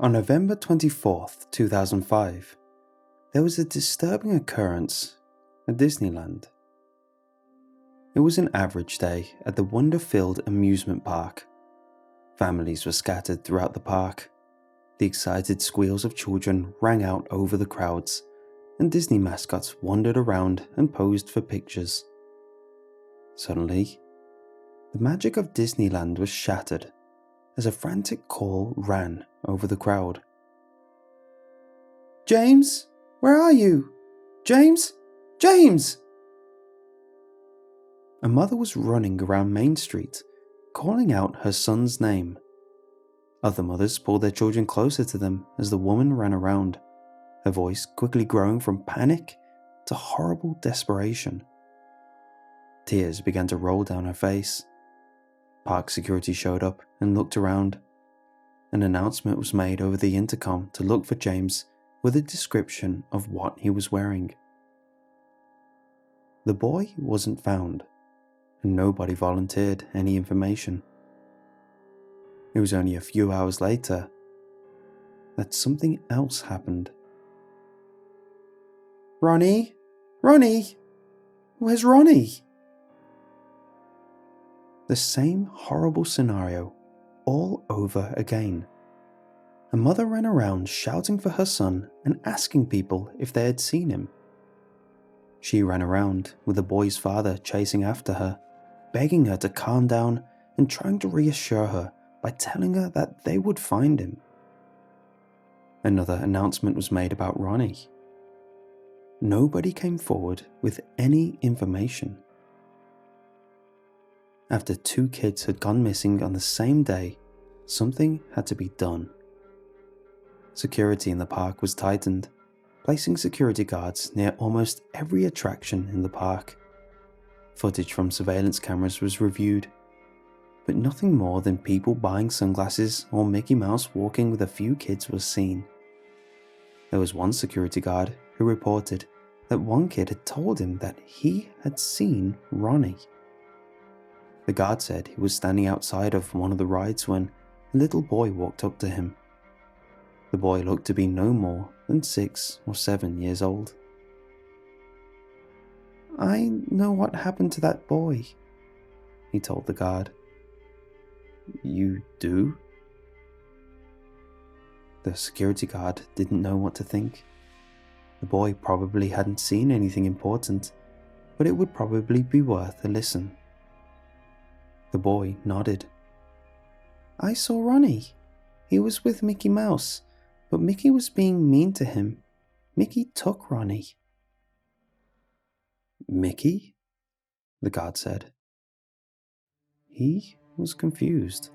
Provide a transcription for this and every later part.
On November 24th, 2005, there was a disturbing occurrence at Disneyland. It was an average day at the wonder-filled amusement park. Families were scattered throughout the park. The excited squeals of children rang out over the crowds, and Disney mascots wandered around and posed for pictures. Suddenly, the magic of Disneyland was shattered as a frantic call ran over the crowd. "James, where are you? James? James!" A mother was running around Main Street, calling out her son's name. Other mothers pulled their children closer to them as the woman ran around, her voice quickly growing from panic to horrible desperation. Tears began to roll down her face. Park security showed up and looked around. An announcement was made over the intercom to look for James with a description of what he was wearing. The boy wasn't found, and nobody volunteered any information. It was only a few hours later that something else happened. "Ronnie? Ronnie? Where's Ronnie?" The same horrible scenario all over again. A mother ran around shouting for her son and asking people if they had seen him. She ran around with the boy's father chasing after her, begging her to calm down and trying to reassure her by telling her that they would find him. Another announcement was made about Ronnie. Nobody came forward with any information. After 2 kids had gone missing on the same day, something had to be done. Security in the park was tightened, placing security guards near almost every attraction in the park. Footage from surveillance cameras was reviewed, but nothing more than people buying sunglasses or Mickey Mouse walking with a few kids was seen. There was one security guard who reported that one kid had told him that he had seen Ronnie. The guard said he was standing outside of one of the rides when a little boy walked up to him. The boy looked to be no more than 6 or 7 years old. "I know what happened to that boy," he told the guard. "You do?" The security guard didn't know what to think. The boy probably hadn't seen anything important, but it would probably be worth a listen. The boy nodded. "I saw Ronnie. He was with Mickey Mouse, but Mickey was being mean to him. Mickey took Ronnie." "Mickey?" the guard said. He was confused.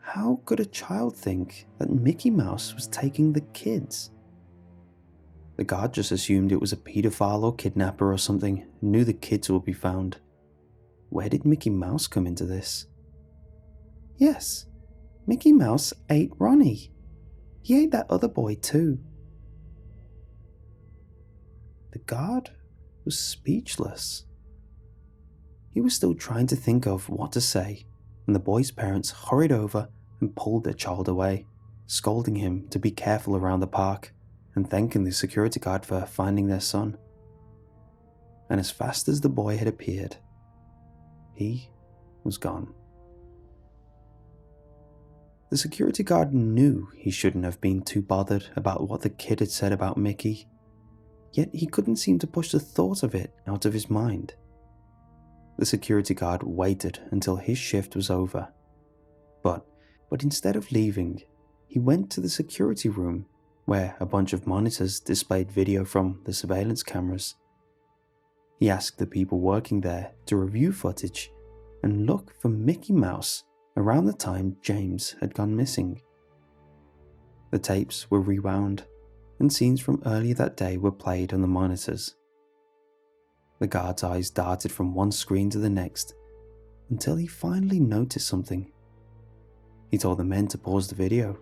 How could a child think that Mickey Mouse was taking the kids? The guard just assumed it was a pedophile or kidnapper or something and knew the kids would be found. Where did Mickey Mouse come into this? "Yes, Mickey Mouse ate Ronnie. He ate that other boy too." The guard was speechless. He was still trying to think of what to say when the boy's parents hurried over and pulled their child away, scolding him to be careful around the park and thanking the security guard for finding their son. And as fast as the boy had appeared, he was gone. The security guard knew he shouldn't have been too bothered about what the kid had said about Mickey, yet he couldn't seem to push the thought of it out of his mind. The security guard waited until his shift was over, but instead of leaving, he went to the security room where a bunch of monitors displayed video from the surveillance cameras. He asked the people working there to review footage and look for Mickey Mouse around the time James had gone missing. The tapes were rewound, and scenes from earlier that day were played on the monitors. The guard's eyes darted from one screen to the next until he finally noticed something. He told the men to pause the video.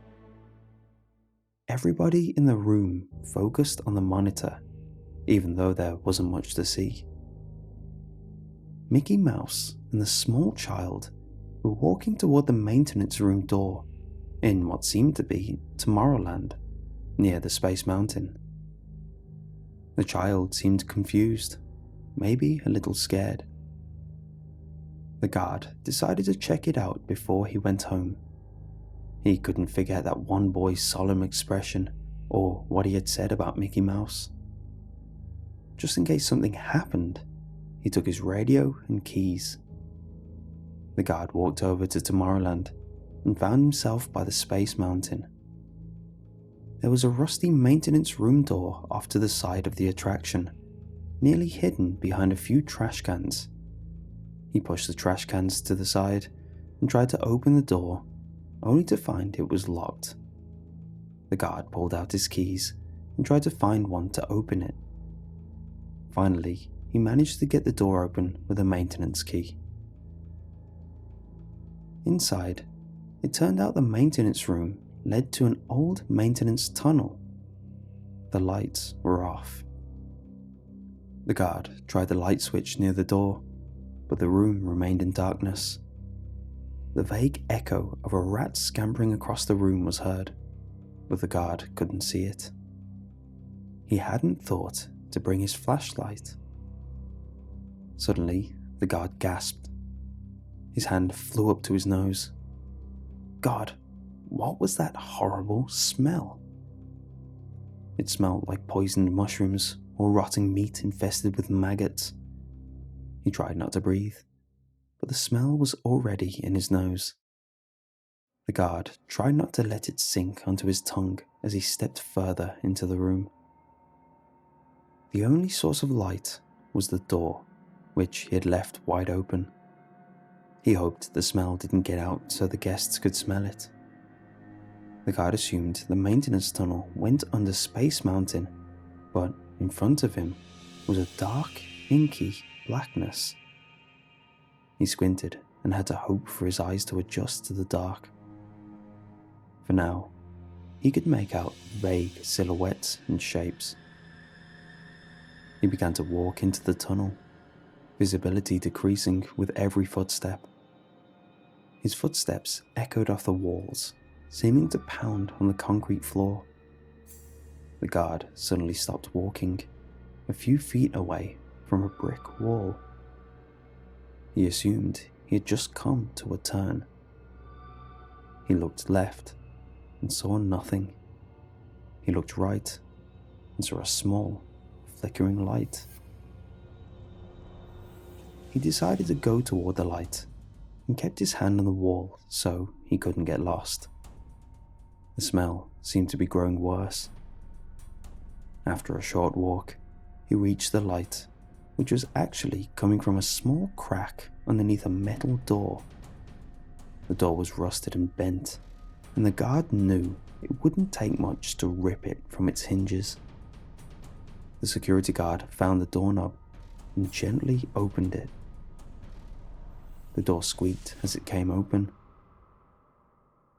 Everybody in the room focused on the monitor, even though there wasn't much to see. Mickey Mouse and the small child were walking toward the maintenance room door, in what seemed to be Tomorrowland, near the Space Mountain. The child seemed confused, maybe a little scared. The guard decided to check it out before he went home. He couldn't forget that one boy's solemn expression or what he had said about Mickey Mouse. Just in case something happened, he took his radio and keys. The guard walked over to Tomorrowland and found himself by the Space Mountain. There was a rusty maintenance room door off to the side of the attraction, nearly hidden behind a few trash cans. He pushed the trash cans to the side and tried to open the door, only to find it was locked. The guard pulled out his keys and tried to find one to open it. Finally, he managed to get the door open with a maintenance key. Inside, it turned out the maintenance room led to an old maintenance tunnel. The lights were off. The guard tried the light switch near the door, but the room remained in darkness. The vague echo of a rat scampering across the room was heard, but the guard couldn't see it. He hadn't thought to bring his flashlight. Suddenly, the guard gasped. His hand flew up to his nose. God, what was that horrible smell? It smelled like poisoned mushrooms or rotting meat infested with maggots. He tried not to breathe, but the smell was already in his nose. The guard tried not to let it sink onto his tongue as he stepped further into the room. The only source of light was the door, which he had left wide open. He hoped the smell didn't get out so the guests could smell it. The guard assumed the maintenance tunnel went under Space Mountain, but in front of him was a dark, inky blackness. He squinted and had to hope for his eyes to adjust to the dark. For now, he could make out vague silhouettes and shapes. He began to walk into the tunnel, visibility decreasing with every footstep. His footsteps echoed off the walls, seeming to pound on the concrete floor. The guard suddenly stopped walking, a few feet away from a brick wall. He assumed he had just come to a turn. He looked left and saw nothing. He looked right and saw a small, flickering light. He decided to go toward the light and kept his hand on the wall so he couldn't get lost. The smell seemed to be growing worse. After a short walk, he reached the light, which was actually coming from a small crack underneath a metal door. The door was rusted and bent, and the guard knew it wouldn't take much to rip it from its hinges. The security guard found the doorknob and gently opened it. The door squeaked as it came open.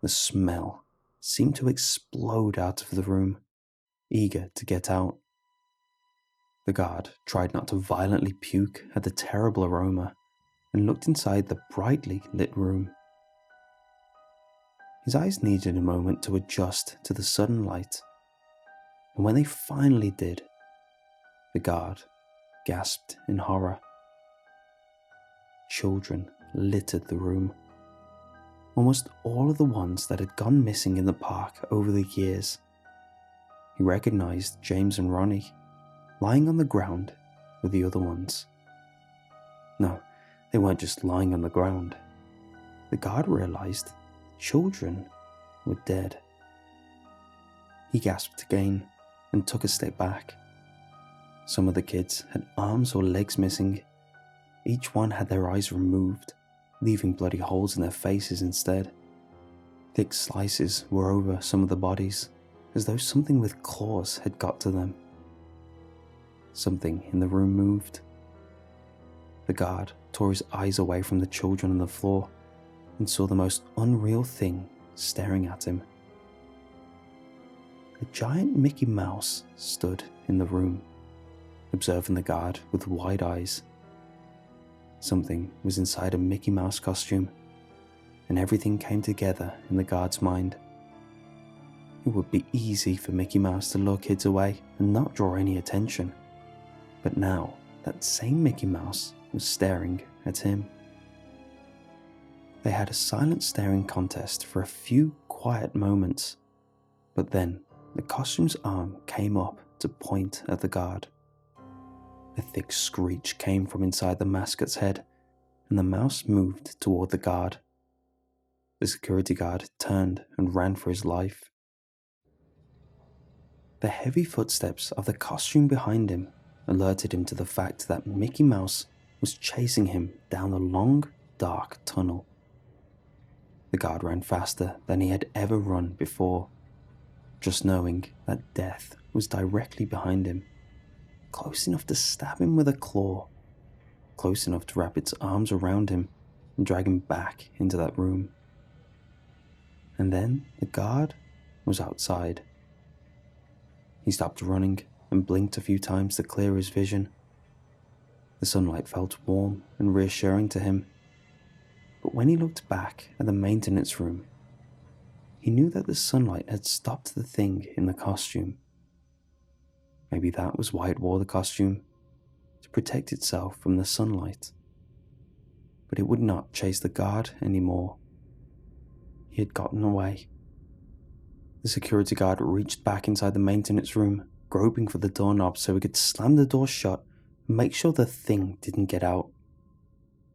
The smell seemed to explode out of the room, eager to get out. The guard tried not to violently puke at the terrible aroma and looked inside the brightly lit room. His eyes needed a moment to adjust to the sudden light, and when they finally did, the guard gasped in horror. Children littered the room. Almost all of the ones that had gone missing in the park over the years. He recognized James and Ronnie, lying on the ground with the other ones. No, they weren't just lying on the ground. The guard realized children were dead. He gasped again and took a step back. Some of the kids had arms or legs missing. Each one had their eyes removed, leaving bloody holes in their faces instead. Thick slices were over some of the bodies, as though something with claws had got to them. Something in the room moved. The guard tore his eyes away from the children on the floor and saw the most unreal thing staring at him. A giant Mickey Mouse stood in the room, observing the guard with wide eyes. Something was inside a Mickey Mouse costume, and everything came together in the guard's mind. It would be easy for Mickey Mouse to lure kids away and not draw any attention. But now, that same Mickey Mouse was staring at him. They had a silent staring contest for a few quiet moments, but then the costume's arm came up to point at the guard. A thick screech came from inside the mascot's head, and the mouse moved toward the guard. The security guard turned and ran for his life. The heavy footsteps of the costume behind him alerted him to the fact that Mickey Mouse was chasing him down the long, dark tunnel. The guard ran faster than he had ever run before, just knowing that death was directly behind him, close enough to stab him with a claw, close enough to wrap its arms around him and drag him back into that room. And then the guard was outside. He stopped running and blinked a few times to clear his vision. The sunlight felt warm and reassuring to him, but when he looked back at the maintenance room, he knew that the sunlight had stopped the thing in the costume. Maybe that was why it wore the costume, to protect itself from the sunlight. But it would not chase the guard anymore. He had gotten away. The security guard reached back inside the maintenance room, groping for the doorknob so he could slam the door shut and make sure the thing didn't get out.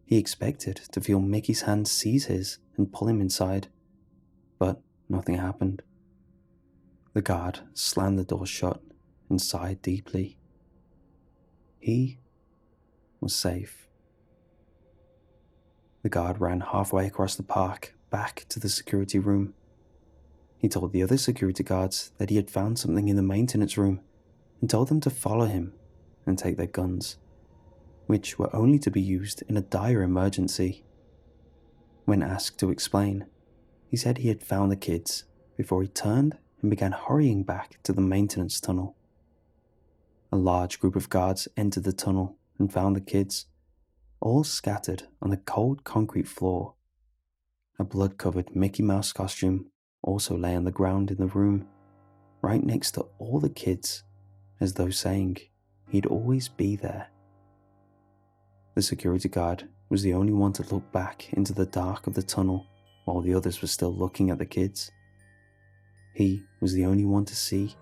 He expected to feel Mickey's hand seize his and pull him inside, but nothing happened. The guard slammed the door shut and sighed deeply. He was safe. The guard ran halfway across the park back to the security room. He told the other security guards that he had found something in the maintenance room and told them to follow him and take their guns, which were only to be used in a dire emergency. When asked to explain, he said he had found the kids before he turned and began hurrying back to the maintenance tunnel. A large group of guards entered the tunnel and found the kids, all scattered on the cold concrete floor. A blood-covered Mickey Mouse costume also lay on the ground in the room, right next to all the kids, as though saying he'd always be there. The security guard was the only one to look back into the dark of the tunnel while the others were still looking at the kids. He was the only one to see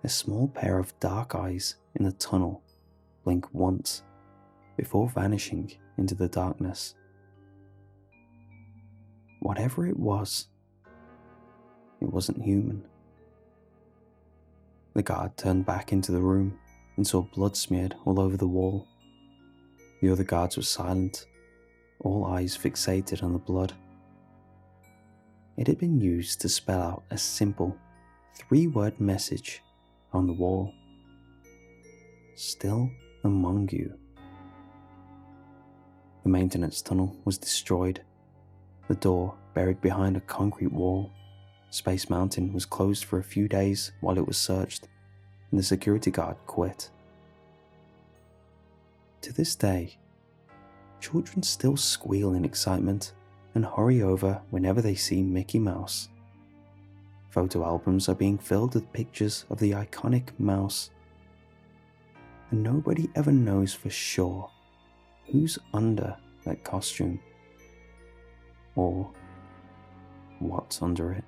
a small pair of dark eyes in the tunnel blink once before vanishing into the darkness. Whatever it wasn't human. The guard turned back into the room and saw blood smeared all over the wall. The other guards were silent, all eyes fixated on the blood. It had been used to spell out a simple 3-word message on the wall. Still among you. The maintenance tunnel was destroyed, the door buried behind a concrete wall. Space Mountain was closed for a few days while it was searched, and the security guard quit. To this day, children still squeal in excitement and hurry over whenever they see Mickey Mouse. Photo albums are being filled with pictures of the iconic mouse, and nobody ever knows for sure who's under that costume or what's under it.